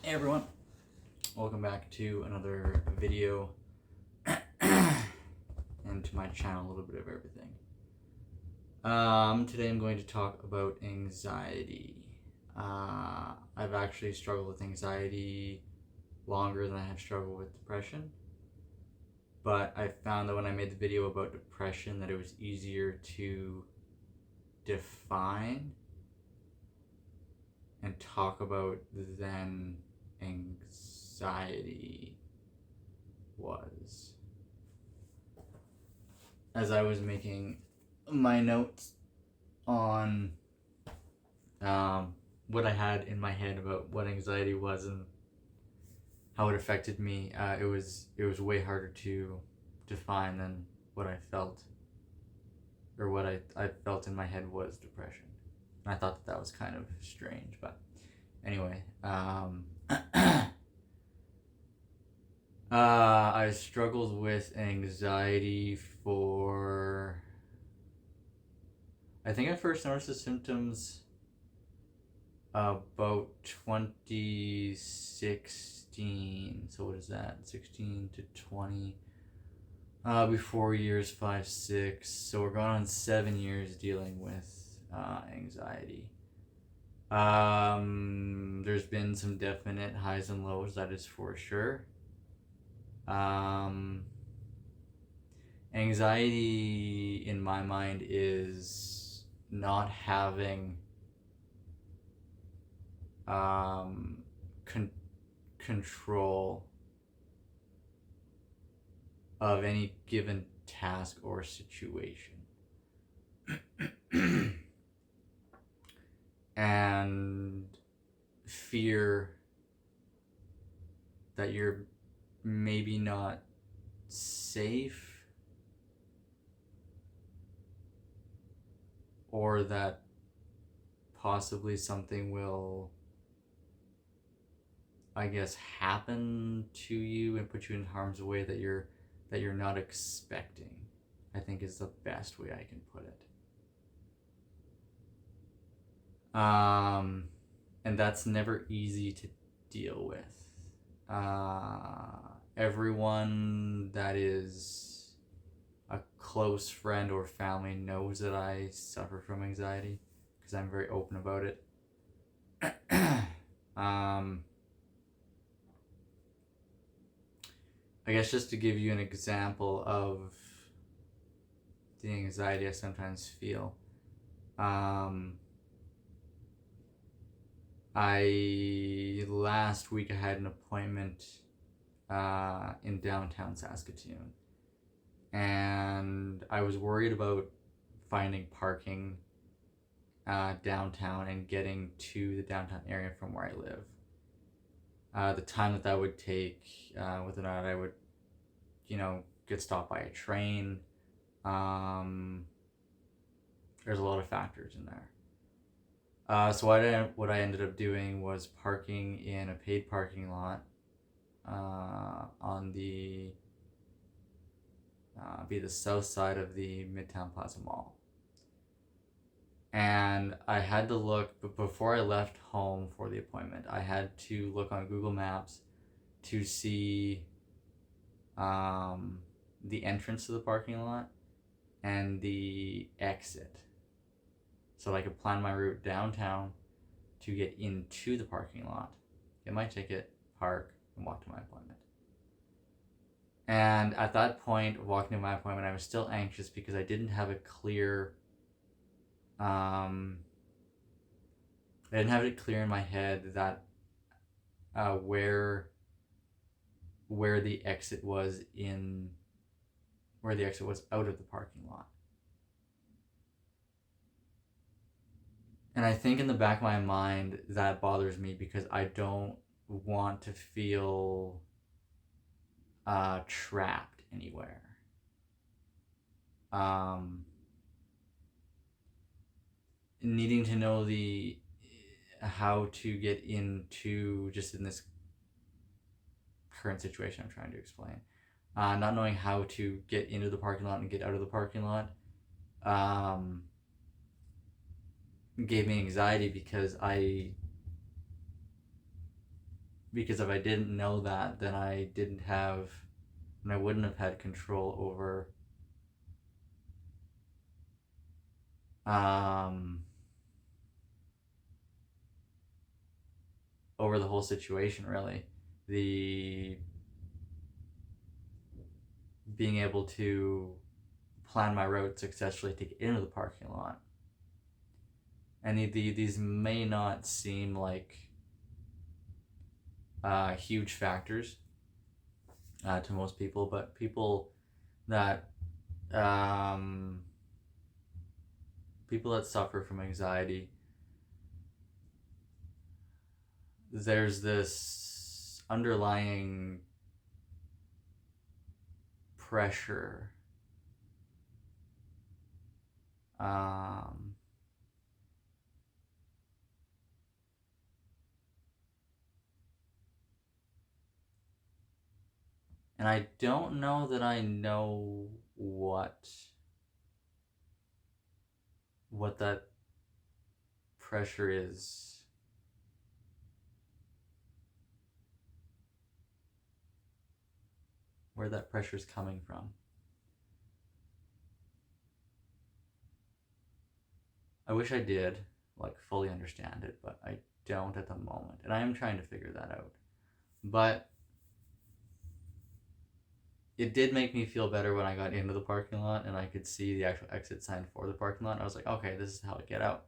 Hey everyone, welcome back to another video and to my channel, a little bit of everything. Today I'm going to talk about anxiety. I've actually struggled with anxiety longer than I have struggled with depression, but I found that when I made the video about depression that it was easier to define and talk about than anxiety was. As I was making my notes on what I had in my head about what anxiety was and how it affected me, it was way harder to define than what I felt, or what I felt in my head was depression. And I thought that was kind of strange, but anyway, I struggled with anxiety for, I think I first noticed the symptoms about 2016. So what is that? 16 to 20. Before years 5, 6. So we're going on 7 years dealing with anxiety. There's been some definite highs and lows, that is for sure. Anxiety in my mind is not having control of any given task or situation. And fear that you're maybe not safe, or that possibly something will, I guess, happen to you and put you in harm's way that you're not expecting, I think is the best way I can put it. And that's never easy to deal with. Everyone that is a close friend or family knows that I suffer from anxiety because I'm very open about it. I guess just to give you an example of the anxiety I sometimes feel, last week I had an appointment in downtown Saskatoon, and I was worried about finding parking downtown and getting to the downtown area from where I live. The time that would take, whether or not I would, get stopped by a train. There's a lot of factors in there. So what I ended up doing was parking in a paid parking lot on the south side of the Midtown Plaza Mall. And I had to look, but before I left home for the appointment, I had to look on Google Maps to see the entrance to the parking lot and the exit, so I could plan my route downtown to get into the parking lot, get my ticket, park, and walk to my appointment. And at that point, walking to my appointment, I was still anxious because I didn't have a clear, I didn't have it clear in my head that where the exit was out of the parking lot. And I think in the back of my mind that bothers me because I don't want to feel trapped anywhere. Needing to know how to get into, just in this current situation I'm trying to explain, not knowing how to get into the parking lot and get out of the parking lot gave me anxiety because I because if I didn't know that, then I wouldn't have had control um over the whole situation, really. The being able to plan my route successfully to get into the parking lot. And these may not seem like huge factors to most people, but that um, people that suffer from anxiety, there's this underlying pressure and I don't know that I know what that pressure is. Where that pressure is coming from. I wish I did, like, fully understand it, but I don't at the moment. And I am trying to figure that out. But it did make me feel better when I got into the parking lot and I could see the actual exit sign for the parking lot. I was like, okay, this is how I get out.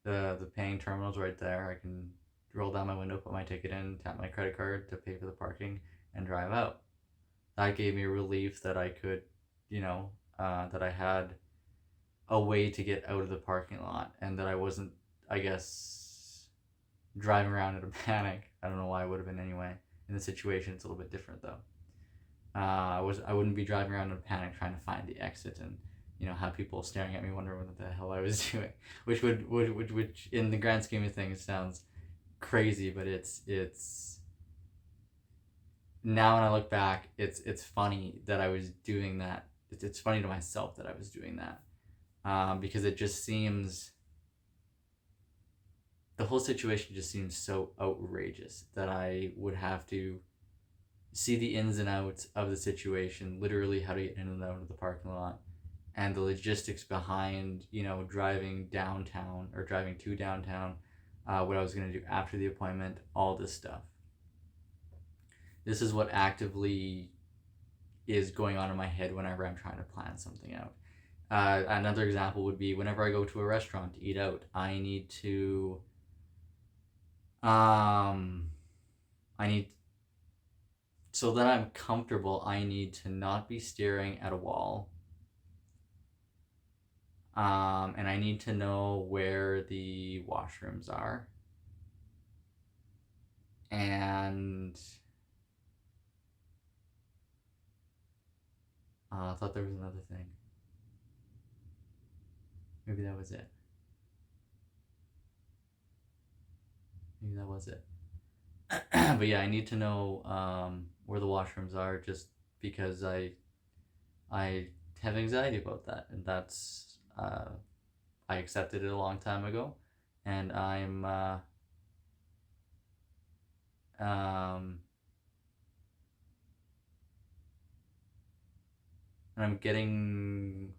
The paying terminal's right there. I can roll down my window, put my ticket in, tap my credit card to pay for the parking, and drive out. That gave me relief that I could, that I had a way to get out of the parking lot and that I wasn't, I guess, driving around in a panic. I don't know why I would have been anyway. In the situation, it's a little bit different though. I wouldn't be driving around in a panic trying to find the exit and have people staring at me wondering what the hell I was doing, which in the grand scheme of things sounds crazy, but it's now when I look back, it's funny that I was doing that. It's funny to myself that I was doing that, because it just seems, the whole situation just seems so outrageous that I would have to see the ins and outs of the situation, literally how to get in and out of the parking lot, and the logistics behind, driving downtown or driving to downtown, what I was going to do after the appointment, all this stuff. This is what actively is going on in my head whenever I'm trying to plan something out. Another example would be whenever I go to a restaurant to eat out, I need to, so that I'm comfortable, I need to not be staring at a wall. And I need to know where the washrooms are. And I thought there was another thing. Maybe that was it. But yeah, I need to know where the washrooms are, just because I have anxiety about that, and that's I accepted it a long time ago, and I'm getting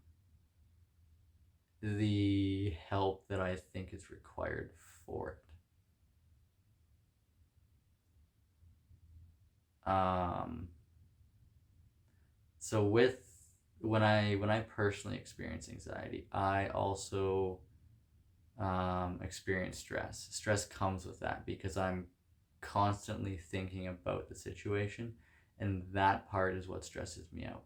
the help that I think is required for it. So when I personally experience anxiety, I also experience stress. Stress comes with that because I'm constantly thinking about the situation, and that part is what stresses me out.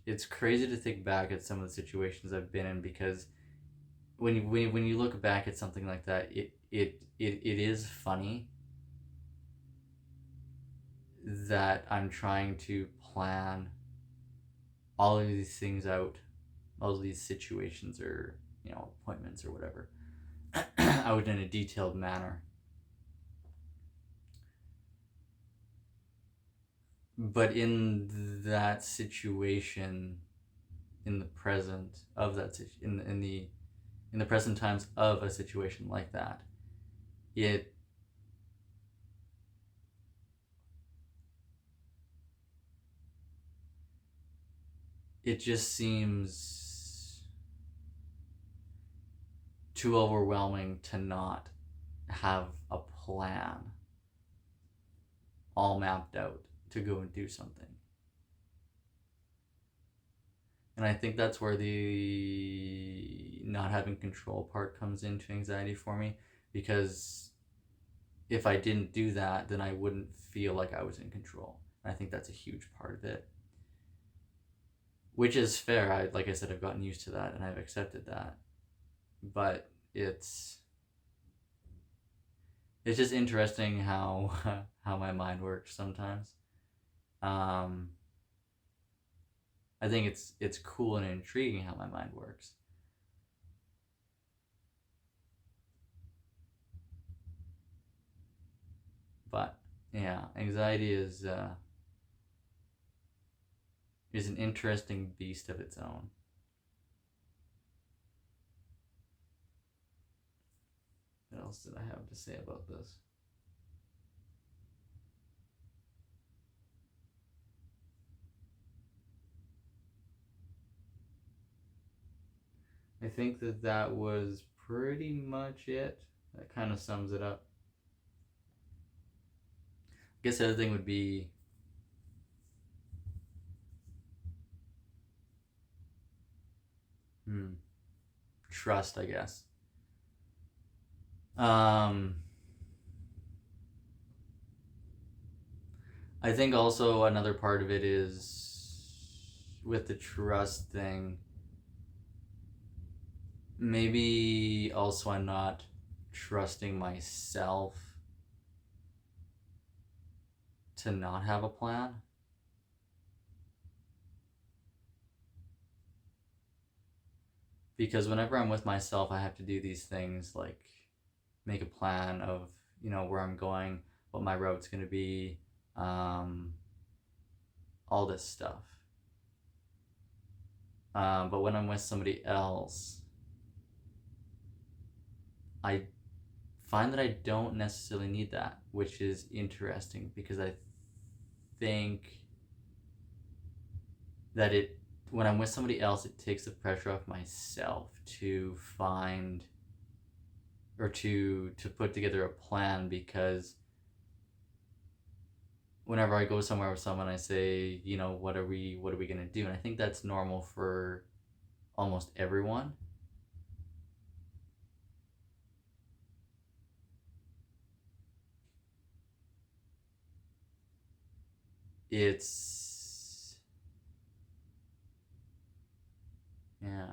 It's crazy to think back at some of the situations I've been in, because when you look back at something like that, it is funny that I'm trying to plan all of these things out, all of these situations or appointments or whatever, out in a detailed manner. but in that situation, in the present of that in the present times of a situation like that, it just seems too overwhelming to not have a plan all mapped out to go and do something. And I think that's where the not having control part comes into anxiety for me, because if I didn't do that, then I wouldn't feel like I was in control. And I think that's a huge part of it, which is fair. Like I said, I've gotten used to that and I've accepted that. But it's just interesting how how my mind works sometimes. I think it's cool and intriguing how my mind works. But yeah, anxiety is an interesting beast of its own. What else did I have to say about this? I think that was pretty much it. That kind of sums it up. I guess the other thing would be trust, I guess. I think also another part of it is with the trust thing. Maybe also I'm not trusting myself to not have a plan. Because whenever I'm with myself, I have to do these things like make a plan of, where I'm going, what my route's going to be, all this stuff. But when I'm with somebody else, I find that I don't necessarily need that, which is interesting because I think that when I'm with somebody else, it takes the pressure off myself to find or to put together a plan, because whenever I go somewhere with someone, I say, what are we going to do? And I think that's normal for almost everyone. It's, yeah.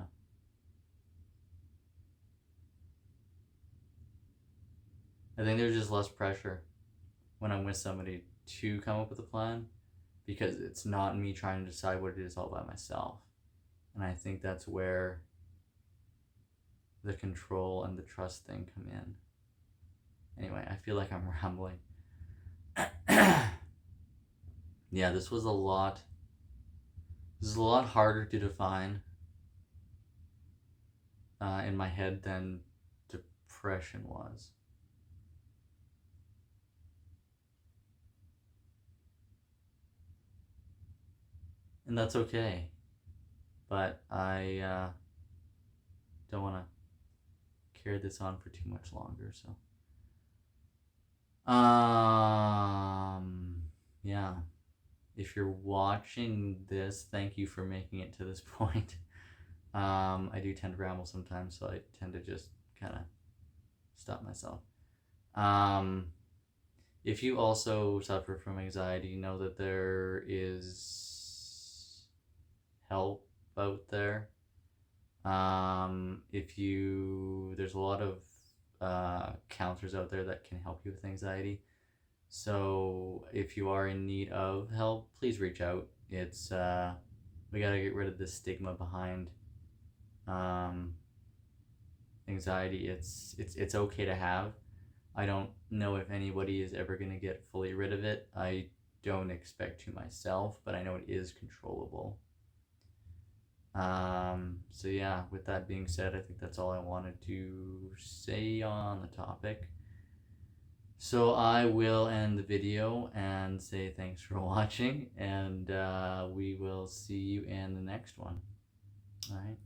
I think there's just less pressure when I'm with somebody to come up with a plan, because it's not me trying to decide what it is all by myself. And I think that's where the control and the trust thing come in. Anyway, I feel like I'm rambling. Yeah, this was a lot. This is a lot harder to define in my head than depression was. And that's okay. But I don't want to carry this on for too much longer, so. Yeah. If you're watching this, thank you for making it to this point. I do tend to ramble sometimes, so I tend to just kind of stop myself. If you also suffer from anxiety, know that there is help out there. There's a lot of counselors out there that can help you with anxiety. So if you are in need of help, please reach out. It's we gotta get rid of this stigma behind anxiety. It's okay to have. I don't know if anybody is ever gonna get fully rid of it. I don't expect to myself, but I know it is controllable. So yeah, with that being said, I think that's all I wanted to say on the topic. So I will end the video and say thanks for watching, and we will see you in the next one. All right.